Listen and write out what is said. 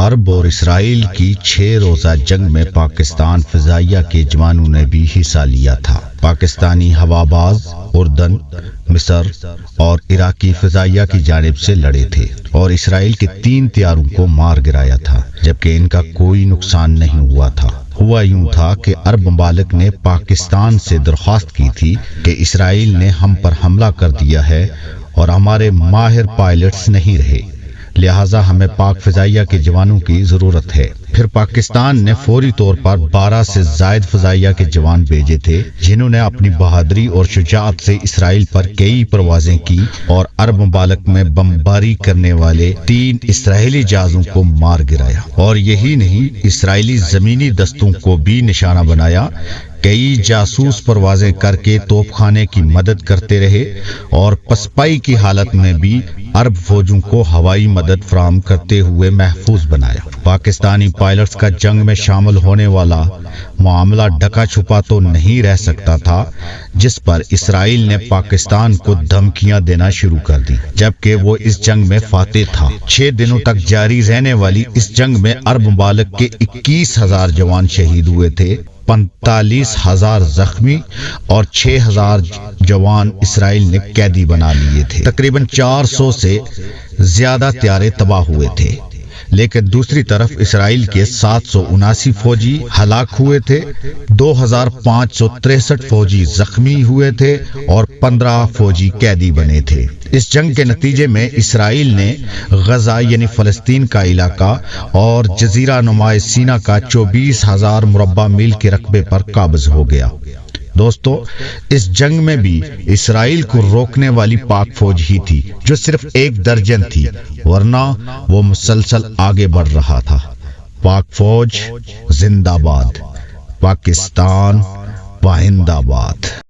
عرب اور اسرائیل کی 6 روزہ جنگ میں پاکستان فضائیہ کے جوانوں نے بھی حصہ لیا تھا۔ پاکستانی ہواباز اردن، مصر اور عراقی فضائیہ کی جانب سے لڑے تھے اور اسرائیل کے 3 طیاروں کو مار گرایا تھا، جبکہ ان کا کوئی نقصان نہیں ہوا تھا۔ ہوا یوں تھا کہ عرب ممالک نے پاکستان سے درخواست کی تھی کہ اسرائیل نے ہم پر حملہ کر دیا ہے اور ہمارے ماہر پائلٹس نہیں رہے، لہٰذا ہمیں پاک فضائیہ کے جوانوں کی ضرورت ہے۔ پھر پاکستان نے فوری طور پر 12 سے زائد فضائیہ کے جوان بھیجے تھے، جنہوں نے اپنی بہادری اور شجاعت سے اسرائیل پر کئی پروازیں کی اور عرب ممالک میں بمباری کرنے والے 3 اسرائیلی جہازوں کو مار گرایا۔ اور یہی نہیں، اسرائیلی زمینی دستوں کو بھی نشانہ بنایا، کئی جاسوس پروازیں کر کے توپ خانے کی مدد کرتے رہے اور پسپائی کی حالت میں بھی عرب فوجوں کو ہوائی مدد فراہم کرتے ہوئے محفوظ بنایا۔ پاکستانی پائلٹس کا جنگ میں شامل ہونے والا معاملہ ڈھکا چھپا تو نہیں رہ سکتا تھا، جس پر اسرائیل نے پاکستان کو دھمکیاں دینا شروع کر دی، جبکہ وہ اس جنگ میں فاتح تھا۔ 6 دنوں تک جاری رہنے والی اس جنگ میں عرب ممالک کے 21,000 جوان شہید ہوئے تھے، 45,000 زخمی اور 6,000 جوان اسرائیل نے قیدی بنا لیے تھے۔ تقریباً 400 سے زیادہ طیارے تباہ ہوئے تھے، لیکن دوسری طرف اسرائیل کے 779 فوجی ہلاک ہوئے تھے، 2,563 فوجی زخمی ہوئے تھے اور 15 فوجی قیدی بنے تھے۔ اس جنگ کے نتیجے میں اسرائیل نے غزہ یعنی فلسطین کا علاقہ اور جزیرہ نما سینا کا 24,000 مربع میل کے رقبے پر قابض ہو گیا۔ دوستو، اس جنگ میں بھی اسرائیل کو روکنے والی پاک فوج ہی تھی، جو صرف 1 درجن تھی، ورنہ وہ مسلسل آگے بڑھ رہا تھا۔ پاک فوج زندہ باد، پاکستان پائندہ باد۔